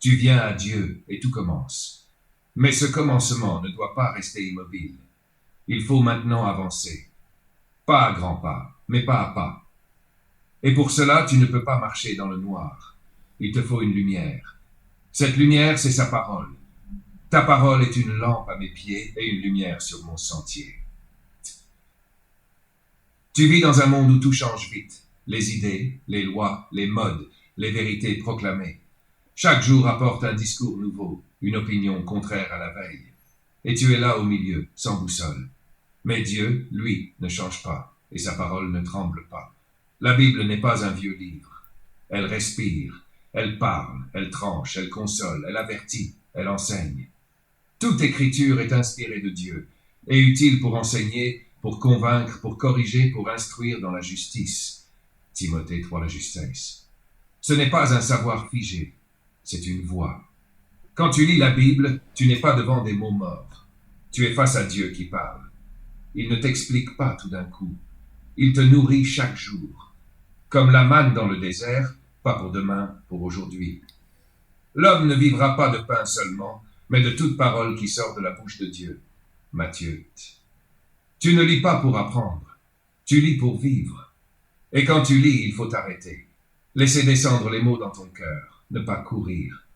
Tu viens à Dieu et tout commence. Mais ce commencement ne doit pas rester immobile. Il faut maintenant avancer. Pas à grands pas, mais pas à pas. Et pour cela, tu ne peux pas marcher dans le noir. Il te faut une lumière. Cette lumière, c'est sa parole. Ta parole est une lampe à mes pieds et une lumière sur mon sentier. Tu vis dans un monde où tout change vite. Les idées, les lois, les modes, les vérités proclamées. Chaque jour apporte un discours nouveau, une opinion contraire à la veille. Et tu es là au milieu, sans boussole. Mais Dieu, lui, ne change pas, et sa parole ne tremble pas. La Bible n'est pas un vieux livre. Elle respire, elle parle, elle tranche, elle console, elle avertit, elle enseigne. Toute écriture est inspirée de Dieu, et utile pour enseigner, pour convaincre, pour corriger, pour instruire dans la justice. Timothée 3, la justesse. Ce n'est pas un savoir figé, c'est une voix. Quand tu lis la Bible, tu n'es pas devant des mots morts. Tu es face à Dieu qui parle. Il ne t'explique pas tout d'un coup. Il te nourrit chaque jour. Comme la manne dans le désert, pas pour demain, pour aujourd'hui. L'homme ne vivra pas de pain seulement, mais de toute parole qui sort de la bouche de Dieu. Matthieu. Tu ne lis pas pour apprendre, tu lis pour vivre. Et quand tu lis, il faut t'arrêter. Laisser descendre les mots dans ton cœur, ne pas courir.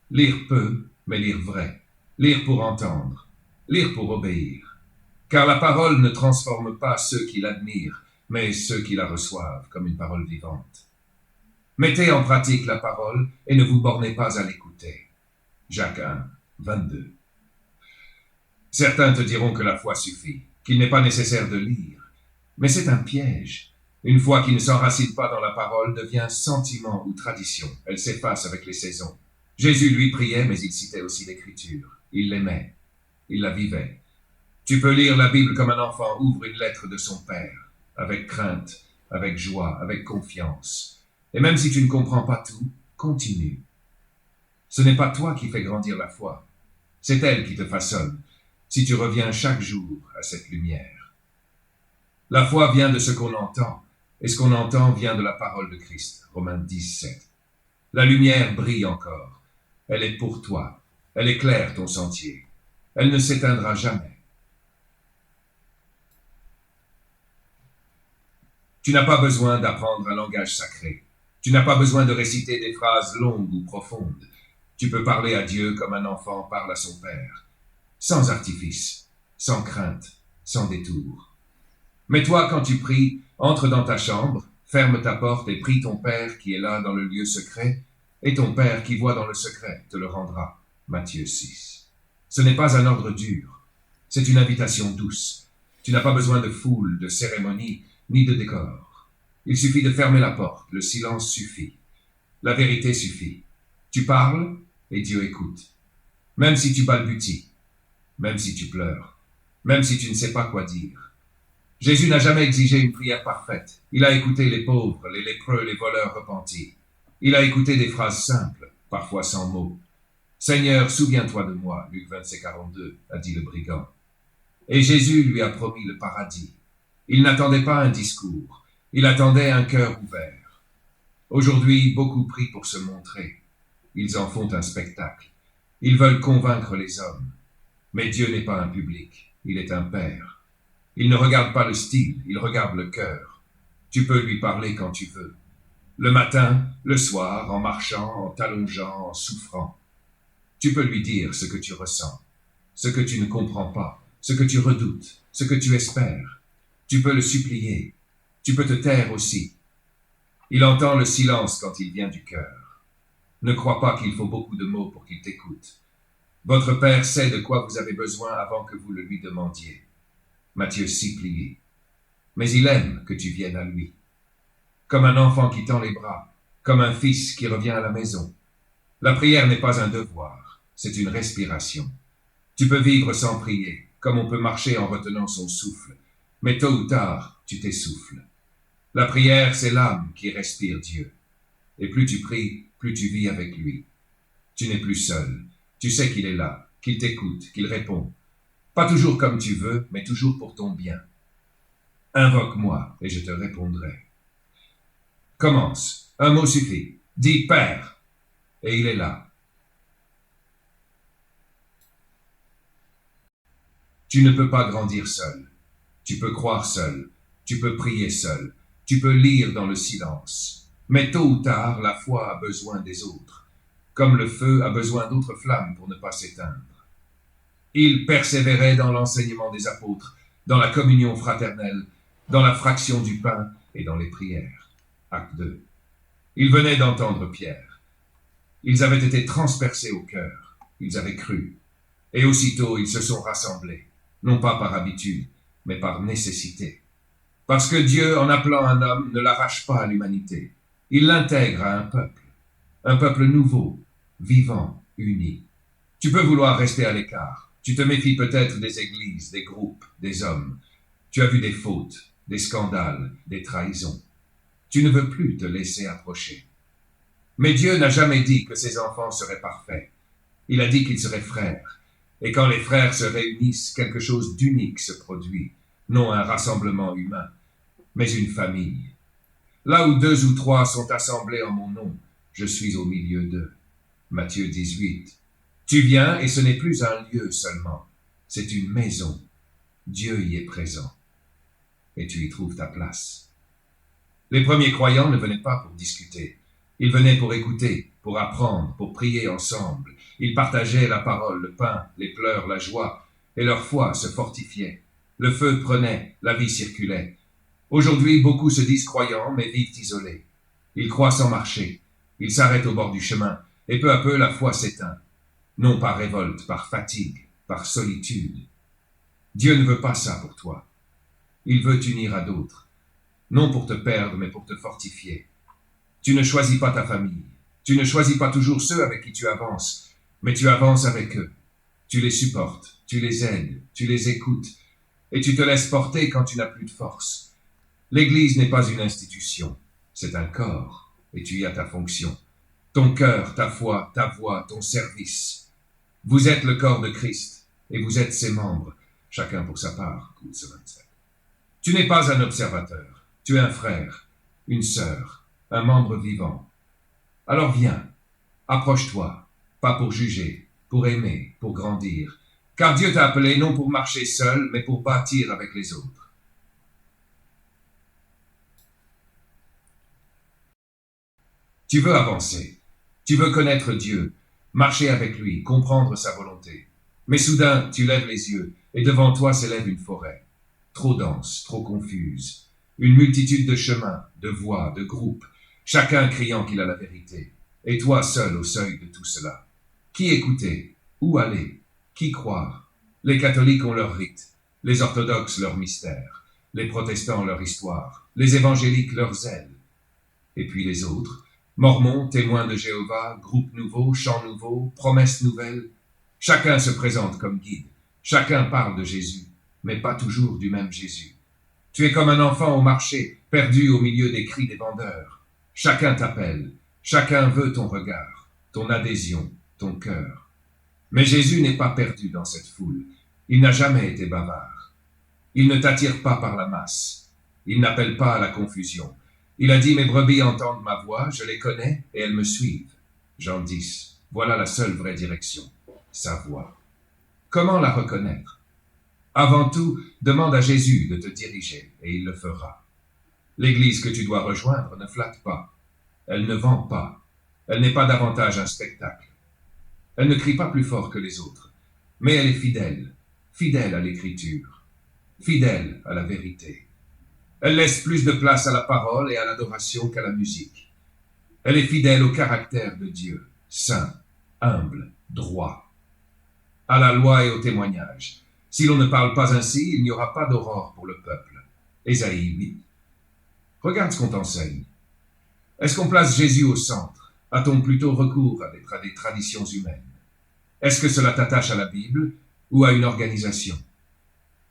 Lire peu, mais lire vrai. Lire pour entendre, lire pour obéir. Car la parole ne transforme pas ceux qui l'admirent, mais ceux qui la reçoivent comme une parole vivante. Mettez en pratique la parole et ne vous bornez pas à l'écouter. Jacques 1, 22. Certains te diront que la foi suffit, qu'il n'est pas nécessaire de lire. Mais c'est un piège. Une foi qui ne s'enracine pas dans la parole devient sentiment ou tradition. Elle s'efface avec les saisons. Jésus, lui, priait, mais il citait aussi l'Écriture. Il l'aimait. Il la vivait. Tu peux lire la Bible comme un enfant ouvre une lettre de son père, avec crainte, avec joie, avec confiance. Et même si tu ne comprends pas tout, continue. Ce n'est pas toi qui fais grandir la foi. C'est elle qui te façonne, si tu reviens chaque jour à cette lumière. La foi vient de ce qu'on entend, et ce qu'on entend vient de la parole de Christ. Romains 10, 7. La lumière brille encore. Elle est pour toi. Elle éclaire ton sentier. Elle ne s'éteindra jamais. Tu n'as pas besoin d'apprendre un langage sacré. Tu n'as pas besoin de réciter des phrases longues ou profondes. Tu peux parler à Dieu comme un enfant parle à son père. Sans artifice, sans crainte, sans détour. Mais toi, quand tu pries, entre dans ta chambre, ferme ta porte et prie ton Père qui est là dans le lieu secret, et ton Père qui voit dans le secret te le rendra. Matthieu 6. Ce n'est pas un ordre dur, c'est une invitation douce. Tu n'as pas besoin de foule, de cérémonie, ni de décor. Il suffit de fermer la porte, le silence suffit. La vérité suffit. Tu parles et Dieu écoute. Même si tu balbuties, même si tu pleures, même si tu ne sais pas quoi dire. Jésus n'a jamais exigé une prière parfaite. Il a écouté les pauvres, les lépreux, les voleurs repentis. Il a écouté des phrases simples, parfois sans mots. « Seigneur, souviens-toi de moi » Luc 27, 42, a dit le brigand. Et Jésus lui a promis le paradis. Il n'attendait pas un discours, il attendait un cœur ouvert. Aujourd'hui, beaucoup prient pour se montrer. Ils en font un spectacle. Ils veulent convaincre les hommes. Mais Dieu n'est pas un public, il est un père. Il ne regarde pas le style, il regarde le cœur. Tu peux lui parler quand tu veux. Le matin, le soir, en marchant, en t'allongeant, en souffrant. Tu peux lui dire ce que tu ressens, ce que tu ne comprends pas, ce que tu redoutes, ce que tu espères. Tu peux le supplier. Tu peux te taire aussi. Il entend le silence quand il vient du cœur. Ne crois pas qu'il faut beaucoup de mots pour qu'il t'écoute. Votre Père sait de quoi vous avez besoin avant que vous le lui demandiez. Matthieu 6, plié. Mais il aime que tu viennes à lui. Comme un enfant qui tend les bras, comme un fils qui revient à la maison. La prière n'est pas un devoir, c'est une respiration. Tu peux vivre sans prier, comme on peut marcher en retenant son souffle. Mais tôt ou tard, tu t'essouffles. La prière, c'est l'âme qui respire Dieu. Et plus tu pries, plus tu vis avec lui. Tu n'es plus seul. Tu sais qu'il est là, qu'il t'écoute, qu'il répond. Pas toujours comme tu veux, mais toujours pour ton bien. Invoque-moi et je te répondrai. Commence. Un mot suffit. Dis Père. Et il est là. Tu ne peux pas grandir seul. Tu peux croire seul. Tu peux prier seul. Tu peux lire dans le silence. Mais tôt ou tard, la foi a besoin des autres, comme le feu a besoin d'autres flammes pour ne pas s'éteindre. Il persévérait dans l'enseignement des apôtres, dans la communion fraternelle, dans la fraction du pain et dans les prières. Acte 2. Ils venaient d'entendre Pierre. Ils avaient été transpercés au cœur. Ils avaient cru. Et aussitôt ils se sont rassemblés, non pas par habitude, mais par nécessité. Parce que Dieu, en appelant un homme, ne l'arrache pas à l'humanité. Il l'intègre à un peuple nouveau, vivant, uni. Tu peux vouloir rester à l'écart. Tu te méfies peut-être des églises, des groupes, des hommes. Tu as vu des fautes, des scandales, des trahisons. Tu ne veux plus te laisser approcher. Mais Dieu n'a jamais dit que ses enfants seraient parfaits. Il a dit qu'ils seraient frères. Et quand les frères se réunissent, quelque chose d'unique se produit. Non un rassemblement humain, mais une famille. Là où 2 ou 3 sont assemblés en mon nom, je suis au milieu d'eux. Matthieu 18. Tu viens et ce n'est plus un lieu seulement, c'est une maison. Dieu y est présent. Et tu y trouves ta place. Les premiers croyants ne venaient pas pour discuter. Ils venaient pour écouter, pour apprendre, pour prier ensemble. Ils partageaient la parole, le pain, les pleurs, la joie, et leur foi se fortifiait. Le feu prenait, la vie circulait. Aujourd'hui, beaucoup se disent croyants, mais vivent isolés. Ils croient sans marcher. Ils s'arrêtent au bord du chemin, et peu à peu la foi s'éteint. Non par révolte, par fatigue, par solitude. Dieu ne veut pas ça pour toi. Il veut t'unir à d'autres. Non pour te perdre, mais pour te fortifier. Tu ne choisis pas ta famille. Tu ne choisis pas toujours ceux avec qui tu avances, mais tu avances avec eux. Tu les supportes, tu les aides, tu les écoutes, et tu te laisses porter quand tu n'as plus de force. L'Église n'est pas une institution, c'est un corps, et tu y as ta fonction. Ton cœur, ta foi, ta voix, ton service. Vous êtes le corps de Christ, et vous êtes ses membres, chacun pour sa part. Coutse 27. Tu n'es pas un observateur, tu es un frère, une sœur, un membre vivant. Alors viens, approche-toi, pas pour juger, pour aimer, pour grandir, car Dieu t'a appelé non pour marcher seul, mais pour bâtir avec les autres. Tu veux avancer, tu veux connaître Dieu, marcher avec lui, comprendre sa volonté. Mais soudain, tu lèves les yeux, et devant toi s'élève une forêt, trop dense, trop confuse, une multitude de chemins, de voies, de groupes, chacun criant qu'il a la vérité, et toi seul au seuil de tout cela. Qui écouter? Où aller? Qui croire? Les catholiques ont leur rite, les orthodoxes leur mystère, les protestants leur histoire, les évangéliques leur zèle. Et puis les autres, Mormons, témoins de Jéhovah, groupes nouveaux, chants nouveaux, promesses nouvelles. Chacun se présente comme guide, chacun parle de Jésus, mais pas toujours du même Jésus. Tu es comme un enfant au marché, perdu au milieu des cris des vendeurs. Chacun t'appelle, chacun veut ton regard, ton adhésion, ton cœur. Mais Jésus n'est pas perdu dans cette foule, il n'a jamais été bavard. Il ne t'attire pas par la masse, il n'appelle pas à la confusion. Il a dit, mes brebis entendent ma voix, je les connais et elles me suivent. Jean 10, voilà la seule vraie direction, sa voix. Comment la reconnaître? Avant tout, demande à Jésus de te diriger et il le fera. L'église que tu dois rejoindre ne flatte pas, elle ne vend pas, elle n'est pas davantage un spectacle. Elle ne crie pas plus fort que les autres, mais elle est fidèle, fidèle à l'écriture, fidèle à la vérité. Elle laisse plus de place à la parole et à l'adoration qu'à la musique. Elle est fidèle au caractère de Dieu, saint, humble, droit, à la loi et au témoignage. Si l'on ne parle pas ainsi, il n'y aura pas d'aurore pour le peuple. Ésaïe 8. Regarde ce qu'on t'enseigne. Est-ce qu'on place Jésus au centre? A-t-on plutôt recours à des traditions humaines? Est-ce que cela t'attache à la Bible ou à une organisation?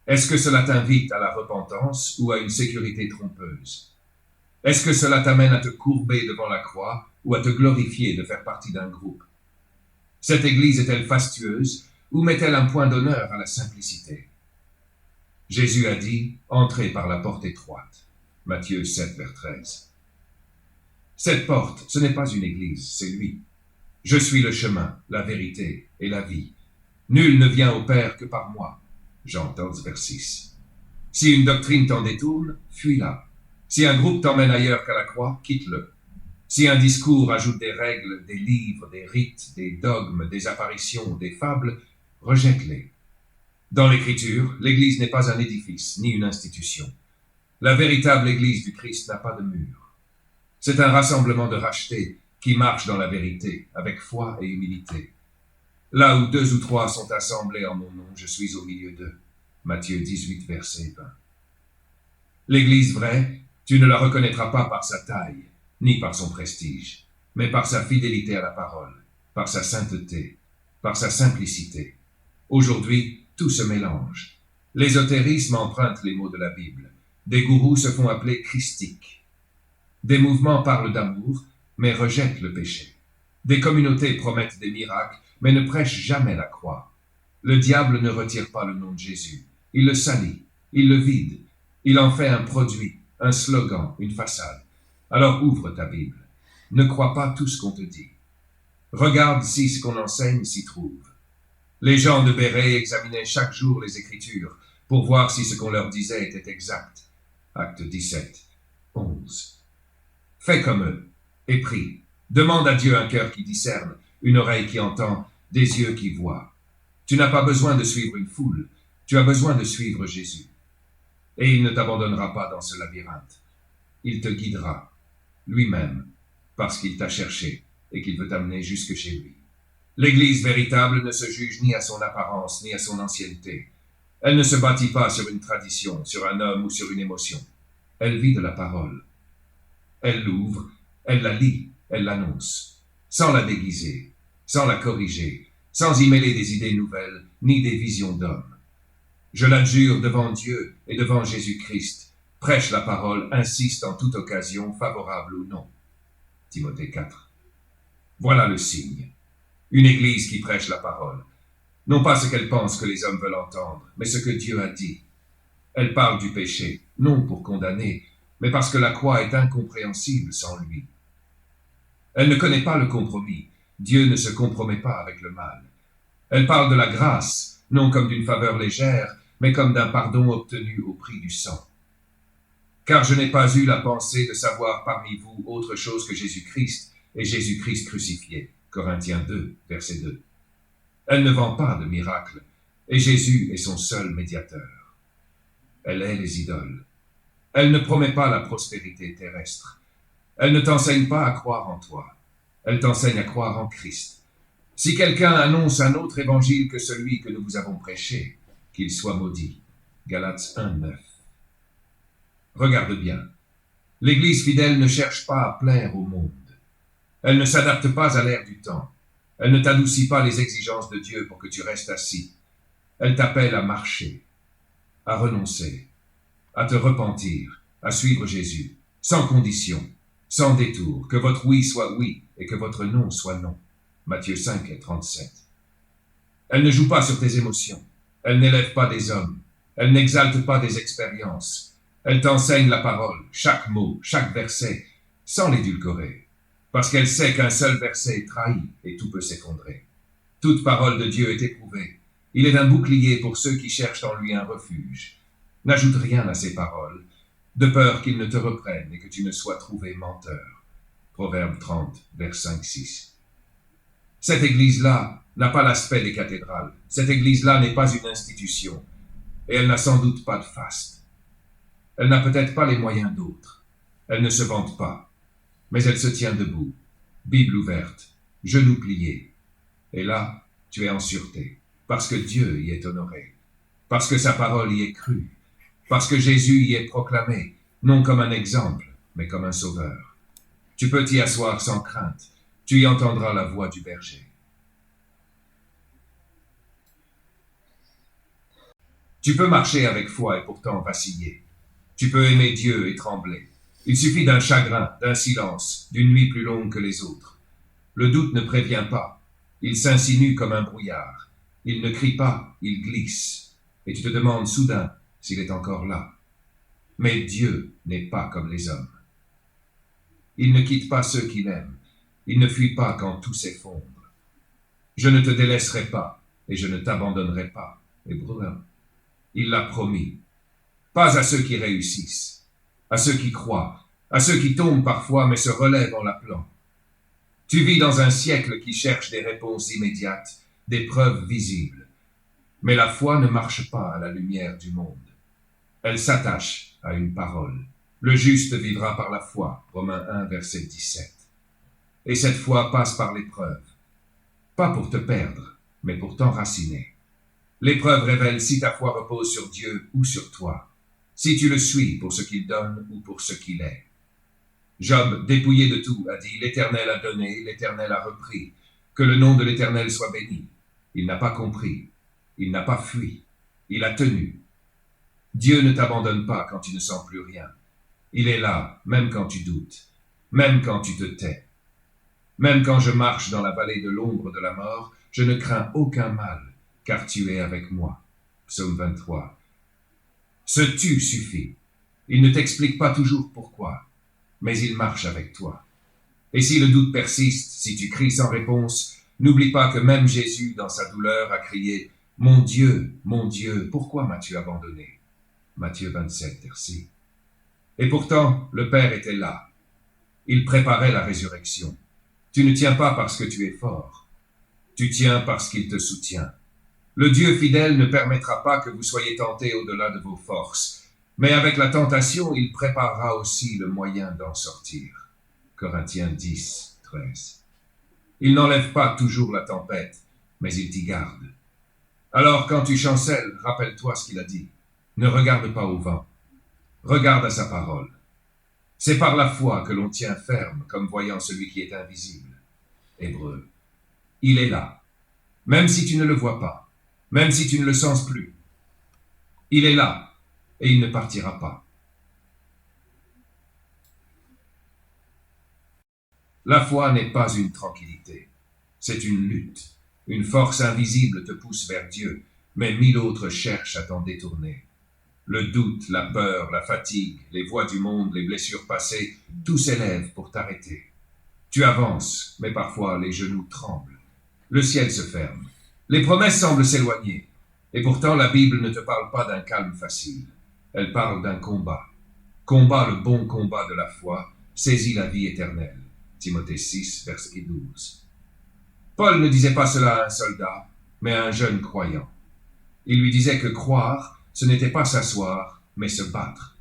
Est-ce que cela t'invite à la repentance ou à une sécurité trompeuse? Est-ce que cela t'amène à te courber devant la croix ou à te glorifier de faire partie d'un groupe? Cette Église est-elle fastueuse ou met-elle un point d'honneur à la simplicité? Jésus a dit « Entrez par la porte étroite » Matthieu 7, vers 13. Cette porte, ce n'est pas une Église, c'est lui. Je suis le chemin, la vérité et la vie. Nul ne vient au Père que par moi. Jean 14, vers 6. Si une doctrine t'en détourne, fuis-la. Si un groupe t'emmène ailleurs qu'à la croix, quitte-le. Si un discours ajoute des règles, des livres, des rites, des dogmes, des apparitions, des fables, rejette-les. Dans l'Écriture, l'Église n'est pas un édifice, ni une institution. La véritable Église du Christ n'a pas de mur. C'est un rassemblement de rachetés qui marche dans la vérité, avec foi et humilité. Là où 2 ou 3 sont assemblés en mon nom, je suis au milieu d'eux. Matthieu 18, verset 20. L'Église vraie, tu ne la reconnaîtras pas par sa taille, ni par son prestige, mais par sa fidélité à la parole, par sa sainteté, par sa simplicité. Aujourd'hui, tout se mélange. L'ésotérisme emprunte les mots de la Bible. Des gourous se font appeler christiques. Des mouvements parlent d'amour, mais rejettent le péché. Des communautés promettent des miracles, mais ne prêchent jamais la croix. Le diable ne retire pas le nom de Jésus. Il le salit, il le vide, il en fait un produit, un slogan, une façade. Alors ouvre ta Bible. Ne crois pas tout ce qu'on te dit. Regarde si ce qu'on enseigne s'y trouve. Les gens de Béret examinaient chaque jour les Écritures pour voir si ce qu'on leur disait était exact. Acte 17, 11. Fais comme eux et prie. Demande à Dieu un cœur qui discerne, une oreille qui entend, des yeux qui voient. Tu n'as pas besoin de suivre une foule, tu as besoin de suivre Jésus. Et il ne t'abandonnera pas dans ce labyrinthe. Il te guidera, lui-même, parce qu'il t'a cherché et qu'il veut t'amener jusque chez lui. L'Église véritable ne se juge ni à son apparence, ni à son ancienneté. Elle ne se bâtit pas sur une tradition, sur un homme ou sur une émotion. Elle vit de la parole. Elle l'ouvre, elle la lit, elle l'annonce, sans la déguiser, sans la corriger, sans y mêler des idées nouvelles, ni des visions d'hommes. Je l'adjure devant Dieu et devant Jésus-Christ. Prêche la parole, insiste en toute occasion, favorable ou non. Timothée 4. Voilà le signe. Une Église qui prêche la parole. Non pas ce qu'elle pense que les hommes veulent entendre, mais ce que Dieu a dit. Elle parle du péché, non pour condamner, mais parce que la croix est incompréhensible sans lui. Elle ne connaît pas le compromis. Dieu ne se compromet pas avec le mal. Elle parle de la grâce, non comme d'une faveur légère, mais comme d'un pardon obtenu au prix du sang. Car je n'ai pas eu la pensée de savoir parmi vous autre chose que Jésus-Christ et Jésus-Christ crucifié. Corinthiens 2, verset 2. Elle ne vend pas de miracles, et Jésus est son seul médiateur. Elle hait les idoles. Elle ne promet pas la prospérité terrestre. Elle ne t'enseigne pas à croire en toi. Elle t'enseigne à croire en Christ. Si quelqu'un annonce un autre évangile que celui que nous vous avons prêché, qu'il soit maudit. Galates 1, 9. Regarde bien. L'Église fidèle ne cherche pas à plaire au monde. Elle ne s'adapte pas à l'ère du temps. Elle ne t'adoucit pas les exigences de Dieu pour que tu restes assis. Elle t'appelle à marcher, à renoncer, à te repentir, à suivre Jésus, sans condition, sans détour, que votre oui soit oui et que votre non soit non. Matthieu 5 et 37. Elle ne joue pas sur tes émotions. Elle n'élève pas des hommes. Elle n'exalte pas des expériences. Elle t'enseigne la parole, chaque mot, chaque verset, sans l'édulcorer, parce qu'elle sait qu'un seul verset est trahi et tout peut s'effondrer. Toute parole de Dieu est éprouvée. Il est un bouclier pour ceux qui cherchent en lui un refuge. N'ajoute rien à ses paroles, de peur qu'il ne te reprenne et que tu ne sois trouvé menteur. Proverbe 30, vers 5-6. Cette Église-là n'a pas l'aspect des cathédrales. Cette Église-là n'est pas une institution. Et elle n'a sans doute pas de faste. Elle n'a peut-être pas les moyens d'autres. Elle ne se vante pas. Mais elle se tient debout, Bible ouverte, genoux pliés. Et là, tu es en sûreté, parce que Dieu y est honoré, parce que sa parole y est crue, parce que Jésus y est proclamé, non comme un exemple, mais comme un sauveur. Tu peux t'y asseoir sans crainte, tu y entendras la voix du berger. Tu peux marcher avec foi et pourtant vaciller. Tu peux aimer Dieu et trembler. Il suffit d'un chagrin, d'un silence, d'une nuit plus longue que les autres. Le doute ne prévient pas. Il s'insinue comme un brouillard. Il ne crie pas, il glisse. Et tu te demandes soudain s'il est encore là. Mais Dieu n'est pas comme les hommes. Il ne quitte pas ceux qu'il aime. Il ne fuit pas quand tout s'effondre. Je ne te délaisserai pas et je ne t'abandonnerai pas. Hébreux 1. Il l'a promis. Pas à ceux qui réussissent, à ceux qui croient, à ceux qui tombent parfois mais se relèvent en l'appelant. Tu vis dans un siècle qui cherche des réponses immédiates, des preuves visibles. Mais la foi ne marche pas à la lumière du monde. Elle s'attache à une parole. Le juste vivra par la foi, Romains 1, verset 17. Et cette foi passe par l'épreuve. Pas pour te perdre, mais pour t'enraciner. L'épreuve révèle si ta foi repose sur Dieu ou sur toi, si tu le suis pour ce qu'il donne ou pour ce qu'il est. Job, dépouillé de tout, a dit « L'Éternel a donné, l'Éternel a repris. Que le nom de l'Éternel soit béni. » Il n'a pas compris. Il n'a pas fui. Il a tenu. Dieu ne t'abandonne pas quand tu ne sens plus rien. Il est là, même quand tu doutes, même quand tu te tais. Même quand je marche dans la vallée de l'ombre de la mort, je ne crains aucun mal, car tu es avec moi. Psaume 23. Ce tu suffit. Il ne t'explique pas toujours pourquoi, mais il marche avec toi. Et si le doute persiste, si tu cries sans réponse, n'oublie pas que même Jésus, dans sa douleur, a crié « Mon Dieu, pourquoi m'as-tu abandonné ?» Matthieu 27, verset. Et pourtant, le Père était là. Il préparait la résurrection. Tu ne tiens pas parce que tu es fort. Tu tiens parce qu'il te soutient. Le Dieu fidèle ne permettra pas que vous soyez tentés au-delà de vos forces, mais avec la tentation, il préparera aussi le moyen d'en sortir. Corinthiens 10, 13. Il n'enlève pas toujours la tempête, mais il t'y garde. Alors, quand tu chancelles, rappelle-toi ce qu'il a dit. Ne regarde pas au vent. Regarde à sa parole. C'est par la foi que l'on tient ferme, comme voyant celui qui est invisible. Hébreux. Il est là. Même si tu ne le vois pas. Même si tu ne le sens plus. Il est là, et il ne partira pas. La foi n'est pas une tranquillité. C'est une lutte. Une force invisible te pousse vers Dieu, mais 1000 autres cherchent à t'en détourner. Le doute, la peur, la fatigue, les voix du monde, les blessures passées, tout s'élève pour t'arrêter. Tu avances, mais parfois les genoux tremblent. Le ciel se ferme. Les promesses semblent s'éloigner. Et pourtant, la Bible ne te parle pas d'un calme facile. Elle parle d'un combat. Combat le bon combat de la foi, saisis la vie éternelle. Timothée 6, verset 12. Paul ne disait pas cela à un soldat, mais à un jeune croyant. Il lui disait que croire, ce n'était pas s'asseoir, mais se battre.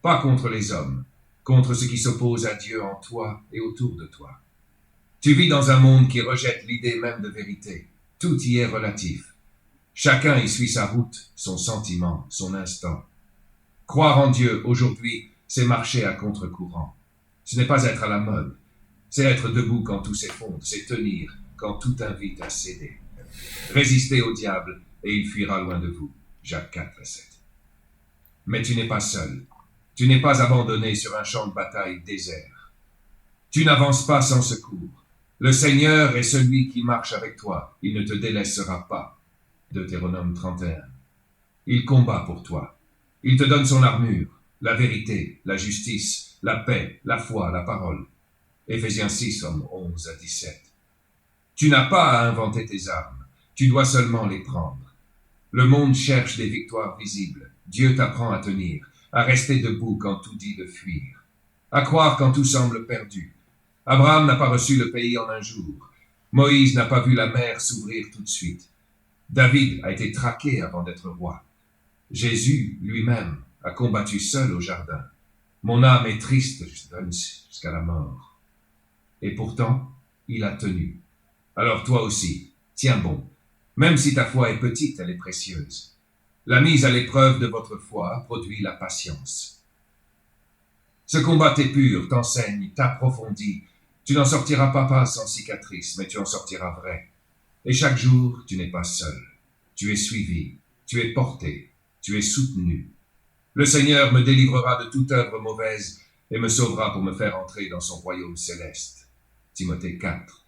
Pas contre les hommes, contre ce qui s'oppose à Dieu en toi et autour de toi. Tu vis dans un monde qui rejette l'idée même de vérité. Tout y est relatif. Chacun y suit sa route, son sentiment, son instant. Croire en Dieu, aujourd'hui, c'est marcher à contre-courant. Ce n'est pas être à la mode. C'est être debout quand tout s'effondre, c'est tenir quand tout invite à céder. Résistez au diable et il fuira loin de vous. Jacques 4, 7. Mais tu n'es pas seul. Tu n'es pas abandonné sur un champ de bataille désert. Tu n'avances pas sans secours. Le Seigneur est celui qui marche avec toi. Il ne te délaissera pas. Deutéronome 31. Il combat pour toi. Il te donne son armure, la vérité, la justice, la paix, la foi, la parole. Éphésiens 6, 11 à 17. Tu n'as pas à inventer tes armes. Tu dois seulement les prendre. Le monde cherche des victoires visibles. Dieu t'apprend à tenir, à rester debout quand tout dit de fuir, à croire quand tout semble perdu. Abraham n'a pas reçu le pays en un jour. Moïse n'a pas vu la mer s'ouvrir tout de suite. David a été traqué avant d'être roi. Jésus, lui-même, a combattu seul au jardin. Mon âme est triste jusqu'à la mort. Et pourtant, il a tenu. Alors toi aussi, tiens bon. Même si ta foi est petite, elle est précieuse. La mise à l'épreuve de votre foi produit la patience. Ce combat t'épure, t'enseigne, t'approfondit. Tu n'en sortiras pas sans cicatrice, mais tu en sortiras vrai. Et chaque jour, tu n'es pas seul. Tu es suivi, tu es porté, tu es soutenu. Le Seigneur me délivrera de toute œuvre mauvaise et me sauvera pour me faire entrer dans son royaume céleste. Timothée 4.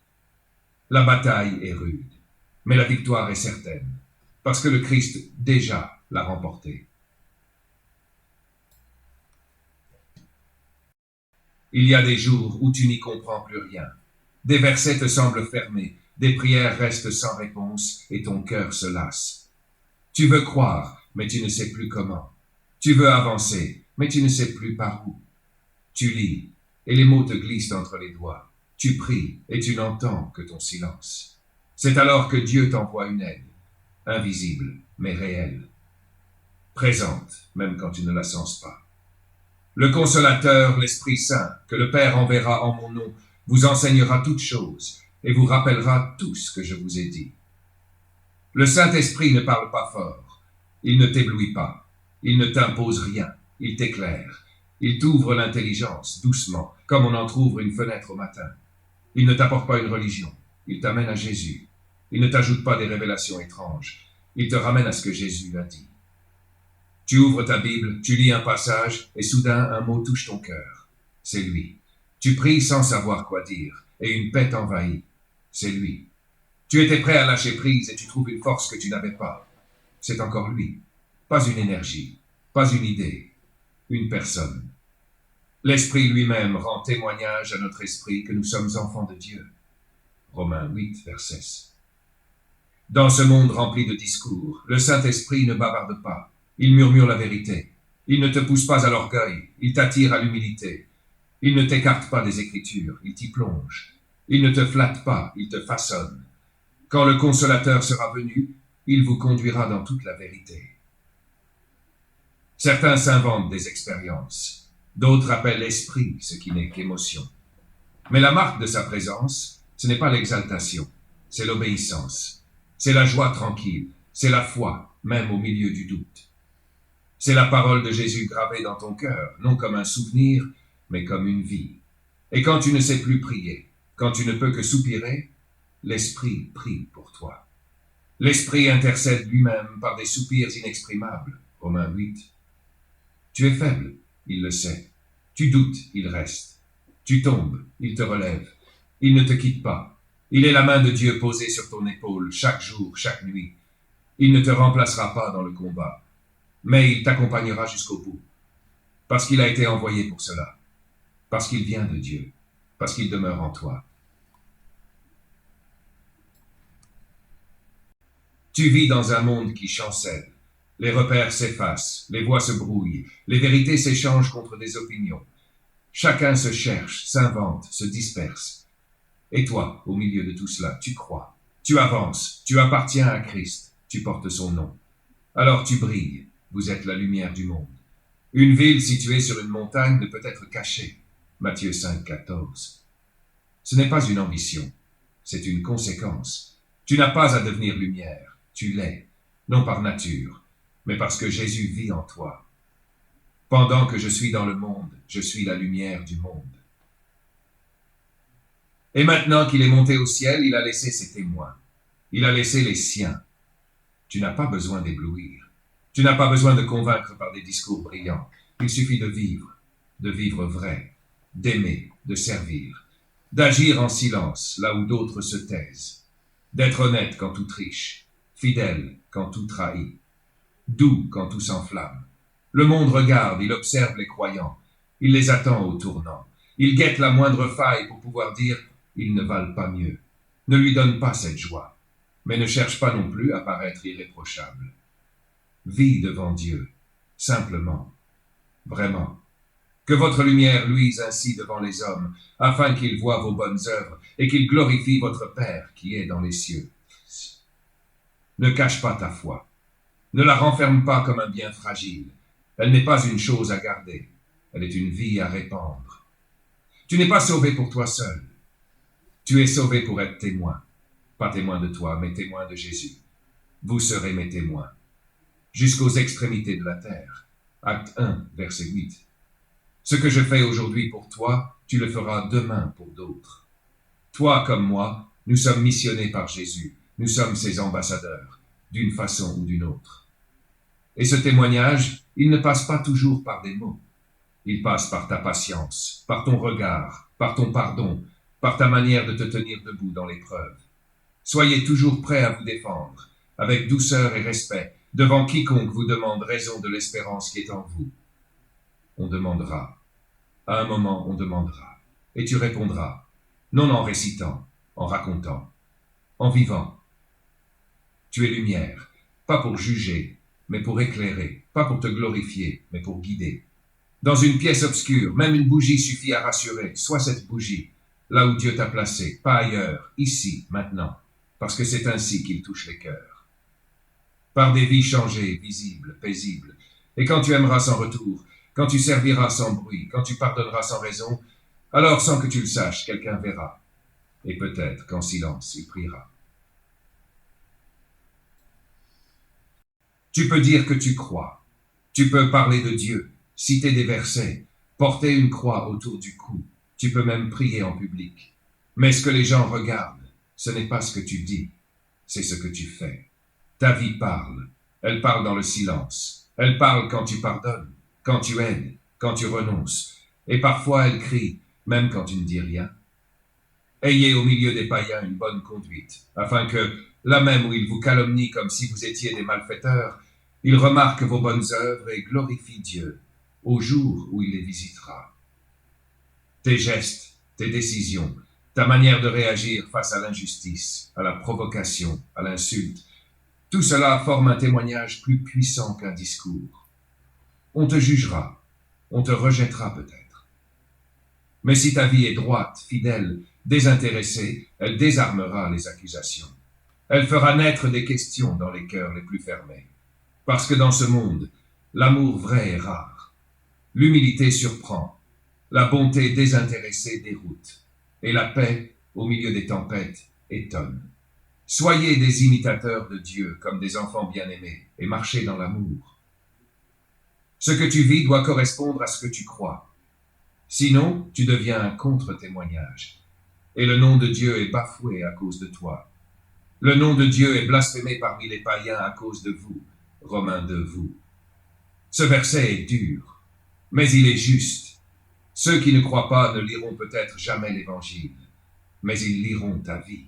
La bataille est rude. Mais la victoire est certaine, parce que le Christ déjà l'a remportée. Il y a des jours où tu n'y comprends plus rien. Des versets te semblent fermés, des prières restent sans réponse et ton cœur se lasse. Tu veux croire, mais tu ne sais plus comment. Tu veux avancer, mais tu ne sais plus par où. Tu lis, et les mots te glissent entre les doigts. Tu pries, et tu n'entends que ton silence. C'est alors que Dieu t'envoie une aide, invisible, mais réelle. Présente, même quand tu ne la sens pas. Le Consolateur, l'Esprit Saint, que le Père enverra en mon nom, vous enseignera toutes choses, et vous rappellera tout ce que je vous ai dit. Le Saint-Esprit ne parle pas fort, il ne t'éblouit pas, il ne t'impose rien, il t'éclaire, il t'ouvre l'intelligence, doucement, comme on entr'ouvre une fenêtre au matin. Il ne t'apporte pas une religion, il t'amène à Jésus. Il ne t'ajoute pas des révélations étranges, il te ramène à ce que Jésus a dit. Tu ouvres ta Bible, tu lis un passage, et soudain un mot touche ton cœur. C'est lui. Tu pries sans savoir quoi dire, et une paix t'envahit. C'est lui. Tu étais prêt à lâcher prise, et tu trouves une force que tu n'avais pas. C'est encore lui. Pas une énergie, pas une idée, une personne. L'Esprit lui-même rend témoignage à notre esprit que nous sommes enfants de Dieu. Romains 8, verset 6. Dans ce monde rempli de discours, le Saint-Esprit ne bavarde pas. Il murmure la vérité. Il ne te pousse pas à l'orgueil. Il t'attire à l'humilité. Il ne t'écarte pas des Écritures. Il t'y plonge. Il ne te flatte pas. Il te façonne. Quand le Consolateur sera venu, il vous conduira dans toute la vérité. Certains s'inventent des expériences. D'autres appellent l'esprit, ce qui n'est qu'émotion. Mais la marque de sa présence, ce n'est pas l'exaltation, c'est l'obéissance. C'est la joie tranquille, c'est la foi, même au milieu du doute. C'est la parole de Jésus gravée dans ton cœur, non comme un souvenir, mais comme une vie. Et quand tu ne sais plus prier, quand tu ne peux que soupirer, l'Esprit prie pour toi. L'Esprit intercède lui-même par des soupirs inexprimables. Romains 8. Tu es faible, il le sait. Tu doutes, il reste. Tu tombes, il te relève. Il ne te quitte pas. Il est la main de Dieu posée sur ton épaule, chaque jour, chaque nuit. Il ne te remplacera pas dans le combat, mais il t'accompagnera jusqu'au bout. Parce qu'il a été envoyé pour cela. Parce qu'il vient de Dieu. Parce qu'il demeure en toi. Tu vis dans un monde qui chancelle. Les repères s'effacent, les voix se brouillent, les vérités s'échangent contre des opinions. Chacun se cherche, s'invente, se disperse. Et toi, au milieu de tout cela, tu crois, tu avances, tu appartiens à Christ, tu portes son nom. Alors tu brilles, vous êtes la lumière du monde. Une ville située sur une montagne ne peut être cachée. Matthieu 5, 14. Ce n'est pas une ambition, c'est une conséquence. Tu n'as pas à devenir lumière, tu l'es, non par nature, mais parce que Jésus vit en toi. Pendant que je suis dans le monde, je suis la lumière du monde. Et maintenant qu'il est monté au ciel, il a laissé ses témoins. Il a laissé les siens. Tu n'as pas besoin d'éblouir. Tu n'as pas besoin de convaincre par des discours brillants. Il suffit de vivre vrai, d'aimer, de servir, d'agir en silence là où d'autres se taisent, d'être honnête quand tout triche, fidèle quand tout trahit, doux quand tout s'enflamme. Le monde regarde, il observe les croyants, il les attend au tournant, il guette la moindre faille pour pouvoir dire « ils ne valent pas mieux ». Ne lui donne pas cette joie, mais ne cherche pas non plus à paraître irréprochable. Vis devant Dieu, simplement, vraiment. Que votre lumière luise ainsi devant les hommes, afin qu'ils voient vos bonnes œuvres et qu'ils glorifient votre Père qui est dans les cieux. Ne cache pas ta foi. Ne la renferme pas comme un bien fragile. Elle n'est pas une chose à garder. Elle est une vie à répandre. Tu n'es pas sauvé pour toi seul. Tu es sauvé pour être témoin. Pas témoin de toi, mais témoin de Jésus. Vous serez mes témoins. Jusqu'aux extrémités de la terre. Acte 1, verset 8. Ce que je fais aujourd'hui pour toi, tu le feras demain pour d'autres. Toi comme moi, nous sommes missionnés par Jésus. Nous sommes ses ambassadeurs, d'une façon ou d'une autre. Et ce témoignage, il ne passe pas toujours par des mots. Il passe par ta patience, par ton regard, par ton pardon, par ta manière de te tenir debout dans l'épreuve. Soyez toujours prêts à vous défendre, avec douceur et respect, devant quiconque vous demande raison de l'espérance qui est en vous. On demandera. À un moment, on demandera. Et tu répondras, non en récitant, en racontant, en vivant. Tu es lumière, pas pour juger, mais pour éclairer, pas pour te glorifier, mais pour guider. Dans une pièce obscure, même une bougie suffit à rassurer. Sois cette bougie, là où Dieu t'a placé, pas ailleurs, ici, maintenant, parce que c'est ainsi qu'il touche les cœurs. Par des vies changées, visibles, paisibles, et quand tu aimeras sans retour, quand tu serviras sans bruit, quand tu pardonneras sans raison, alors sans que tu le saches, quelqu'un verra, et peut-être qu'en silence il priera. Tu peux dire que tu crois, tu peux parler de Dieu, citer des versets, porter une croix autour du cou, tu peux même prier en public. Mais ce que les gens regardent, ce n'est pas ce que tu dis, c'est ce que tu fais. Ta vie parle, elle parle dans le silence, elle parle quand tu pardonnes, quand tu aides, quand tu renonces, et parfois elle crie, même quand tu ne dis rien. Ayez au milieu des païens une bonne conduite, afin que, là même où ils vous calomnient comme si vous étiez des malfaiteurs, ils remarquent vos bonnes œuvres et glorifient Dieu, au jour où il les visitera. Tes gestes, tes décisions, ta manière de réagir face à l'injustice, à la provocation, à l'insulte, tout cela forme un témoignage plus puissant qu'un discours. On te jugera, on te rejettera peut-être. Mais si ta vie est droite, fidèle, désintéressée, elle désarmera les accusations. Elle fera naître des questions dans les cœurs les plus fermés. Parce que dans ce monde, l'amour vrai est rare. L'humilité surprend, la bonté désintéressée déroute, et la paix, au milieu des tempêtes, étonne. Soyez des imitateurs de Dieu comme des enfants bien-aimés, et marchez dans l'amour. Ce que tu vis doit correspondre à ce que tu crois. Sinon, tu deviens un contre-témoignage, et le nom de Dieu est bafoué à cause de toi. Le nom de Dieu est blasphémé parmi les païens à cause de vous, Romains 2, vous. Ce verset est dur, mais il est juste. Ceux qui ne croient pas ne liront peut-être jamais l'Évangile, mais ils liront ta vie.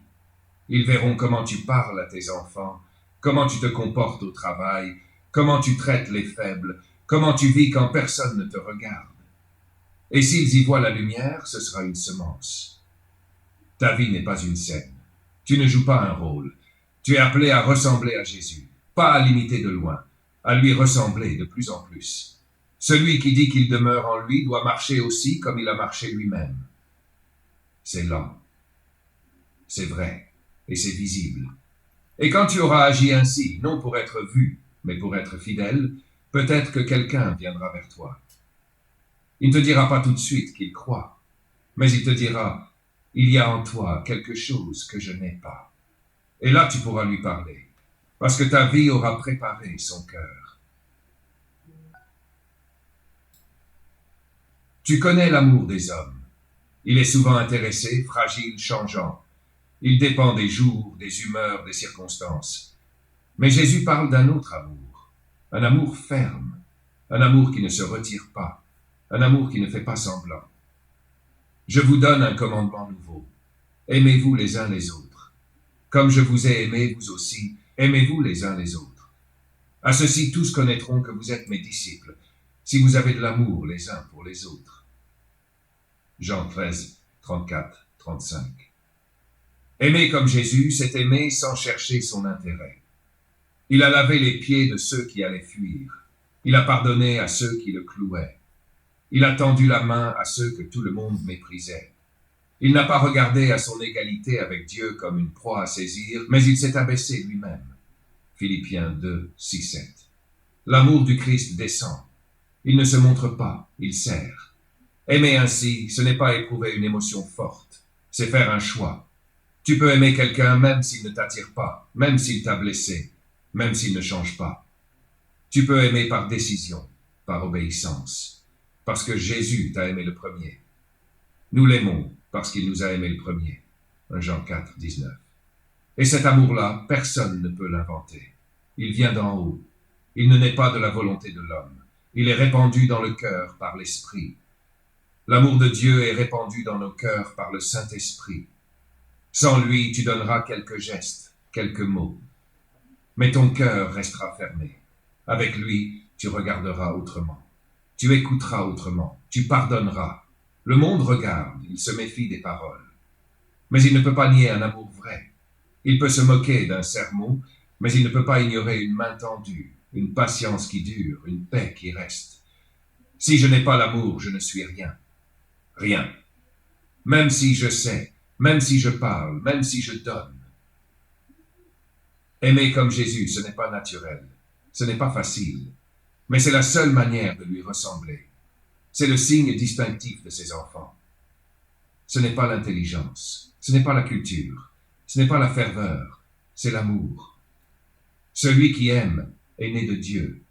Ils verront comment tu parles à tes enfants, comment tu te comportes au travail, comment tu traites les faibles, comment tu vis quand personne ne te regarde. Et s'ils y voient la lumière, ce sera une semence. Ta vie n'est pas une scène. Tu ne joues pas un rôle. Tu es appelé à ressembler à Jésus, pas à l'imiter de loin, à lui ressembler de plus en plus. Celui qui dit qu'il demeure en lui doit marcher aussi comme il a marché lui-même. C'est lent, c'est vrai, et c'est visible. Et quand tu auras agi ainsi, non pour être vu, mais pour être fidèle, peut-être que quelqu'un viendra vers toi. Il ne te dira pas tout de suite qu'il croit, mais il te dira, il y a en toi quelque chose que je n'ai pas. Et là tu pourras lui parler, parce que ta vie aura préparé son cœur. Tu connais l'amour des hommes. Il est souvent intéressé, fragile, changeant. Il dépend des jours, des humeurs, des circonstances. Mais Jésus parle d'un autre amour, un amour ferme, un amour qui ne se retire pas, un amour qui ne fait pas semblant. Je vous donne un commandement nouveau. Aimez-vous les uns les autres. Comme je vous ai aimé, vous aussi, aimez-vous les uns les autres. À ceci, tous connaîtront que vous êtes mes disciples, si vous avez de l'amour les uns pour les autres. Jean 13, 34, 35. Aimer comme Jésus, c'est aimer sans chercher son intérêt. Il a lavé les pieds de ceux qui allaient fuir. Il a pardonné à ceux qui le clouaient. Il a tendu la main à ceux que tout le monde méprisait. Il n'a pas regardé à son égalité avec Dieu comme une proie à saisir, mais il s'est abaissé lui-même. Philippiens 2, 6, 7. L'amour du Christ descend. Il ne se montre pas, il sert. Aimer ainsi, ce n'est pas éprouver une émotion forte, c'est faire un choix. Tu peux aimer quelqu'un même s'il ne t'attire pas, même s'il t'a blessé, même s'il ne change pas. Tu peux aimer par décision, par obéissance, parce que Jésus t'a aimé le premier. Nous l'aimons parce qu'il nous a aimé le premier. 1 Jean 4, 19. Et cet amour-là, personne ne peut l'inventer. Il vient d'en haut. Il ne naît pas de la volonté de l'homme. Il est répandu dans le cœur par l'Esprit. L'amour de Dieu est répandu dans nos cœurs par le Saint-Esprit. Sans lui, tu donneras quelques gestes, quelques mots. Mais ton cœur restera fermé. Avec lui, tu regarderas autrement. Tu écouteras autrement. Tu pardonneras. Le monde regarde, il se méfie des paroles. Mais il ne peut pas nier un amour vrai. Il peut se moquer d'un sermon, mais il ne peut pas ignorer une main tendue, une patience qui dure, une paix qui reste. Si je n'ai pas l'amour, je ne suis rien. Rien. Même si je sais, même si je parle, même si je donne. Aimer comme Jésus, ce n'est pas naturel, ce n'est pas facile, mais c'est la seule manière de lui ressembler. C'est le signe distinctif de ses enfants. Ce n'est pas l'intelligence, ce n'est pas la culture, ce n'est pas la ferveur, c'est l'amour. Celui qui aime est né de Dieu.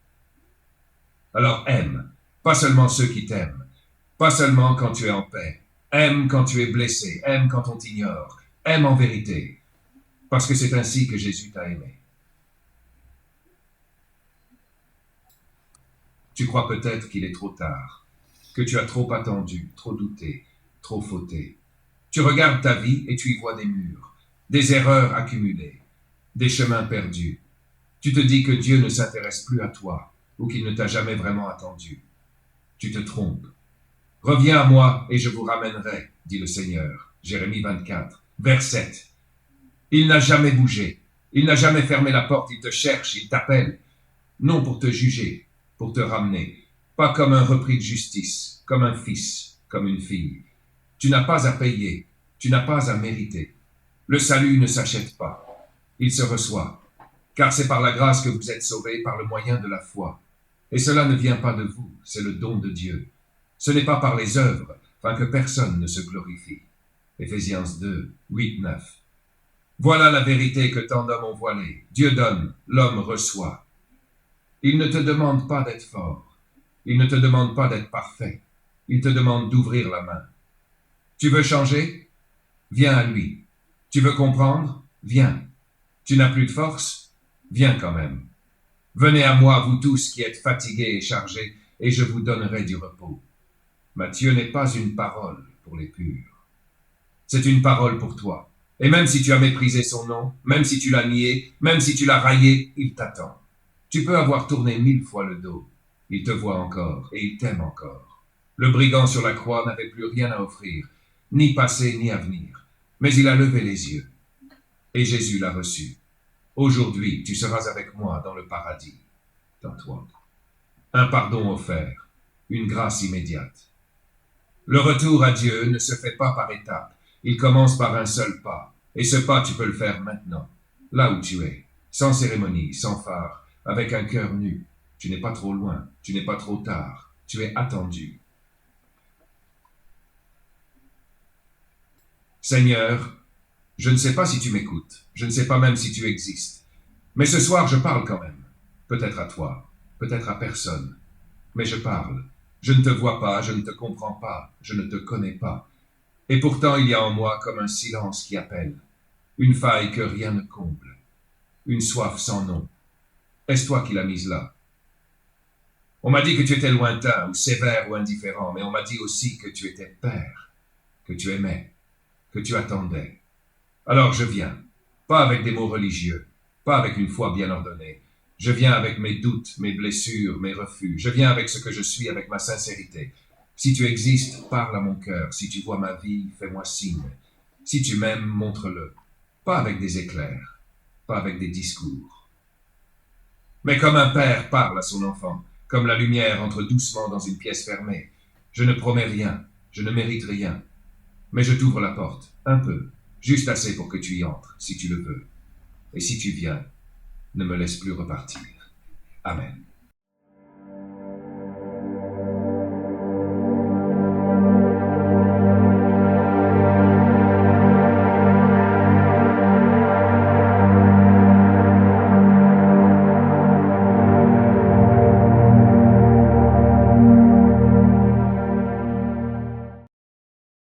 Alors aime, pas seulement ceux qui t'aiment, pas seulement quand tu es en paix. Aime quand tu es blessé, aime quand on t'ignore, aime en vérité, parce que c'est ainsi que Jésus t'a aimé. Tu crois peut-être qu'il est trop tard, que tu as trop attendu, trop douté, trop fauté. Tu regardes ta vie et tu y vois des murs, des erreurs accumulées, des chemins perdus. Tu te dis que Dieu ne s'intéresse plus à toi ou qu'il ne t'a jamais vraiment attendu. Tu te trompes. Reviens à moi et je vous ramènerai, dit le Seigneur. Jérémie 24, verset 7. Il n'a jamais bougé. Il n'a jamais fermé la porte. Il te cherche, il t'appelle. Non pour te juger, pour te ramener. Pas comme un repris de justice, comme un fils, comme une fille. Tu n'as pas à payer, tu n'as pas à mériter. Le salut ne s'achète pas. Il se reçoit. Car c'est par la grâce que vous êtes sauvés, par le moyen de la foi. Et cela ne vient pas de vous, c'est le don de Dieu. Ce n'est pas par les œuvres, afin que personne ne se glorifie. Éphésiens 2, 8, 9. Voilà la vérité que tant d'hommes ont voilée. Dieu donne, l'homme reçoit. Il ne te demande pas d'être fort. Il ne te demande pas d'être parfait. Il te demande d'ouvrir la main. Tu veux changer? Viens à lui. Tu veux comprendre? Viens. Tu n'as plus de force? Viens quand même. Venez à moi, vous tous qui êtes fatigués et chargés, et je vous donnerai du repos. Matthieu n'est pas une parole pour les purs. C'est une parole pour toi. Et même si tu as méprisé son nom, même si tu l'as nié, même si tu l'as raillé, il t'attend. Tu peux avoir tourné 1000 fois le dos. Il te voit encore et il t'aime encore. Le brigand sur la croix n'avait plus rien à offrir, ni passé ni avenir. Mais il a levé les yeux. Et Jésus l'a reçu. Aujourd'hui, tu seras avec moi dans le paradis. Dans toi. Un pardon offert, une grâce immédiate. Le retour à Dieu ne se fait pas par étapes. Il commence par un seul pas. Et ce pas, tu peux le faire maintenant, là où tu es, sans cérémonie, sans phare, avec un cœur nu. Tu n'es pas trop loin, tu n'es pas trop tard. Tu es attendu. Seigneur, je ne sais pas si tu m'écoutes. Je ne sais pas même si tu existes. Mais ce soir, je parle quand même. Peut-être à toi, peut-être à personne. Mais je parle. Je ne te vois pas, je ne te comprends pas, je ne te connais pas. Et pourtant il y a en moi comme un silence qui appelle, une faille que rien ne comble, une soif sans nom. Est-ce toi qui l'as mise là? On m'a dit que tu étais lointain, ou sévère, ou indifférent, mais on m'a dit aussi que tu étais père, que tu aimais, que tu attendais. Alors je viens, pas avec des mots religieux, pas avec une foi bien ordonnée. Je viens avec mes doutes, mes blessures, mes refus. Je viens avec ce que je suis, avec ma sincérité. Si tu existes, parle à mon cœur. Si tu vois ma vie, fais-moi signe. Si tu m'aimes, montre-le. Pas avec des éclairs, pas avec des discours. Mais comme un père parle à son enfant, comme la lumière entre doucement dans une pièce fermée. Je ne promets rien, je ne mérite rien. Mais je t'ouvre la porte, un peu, juste assez pour que tu y entres, si tu le veux. Et si tu viens, ne me laisse plus repartir. Amen.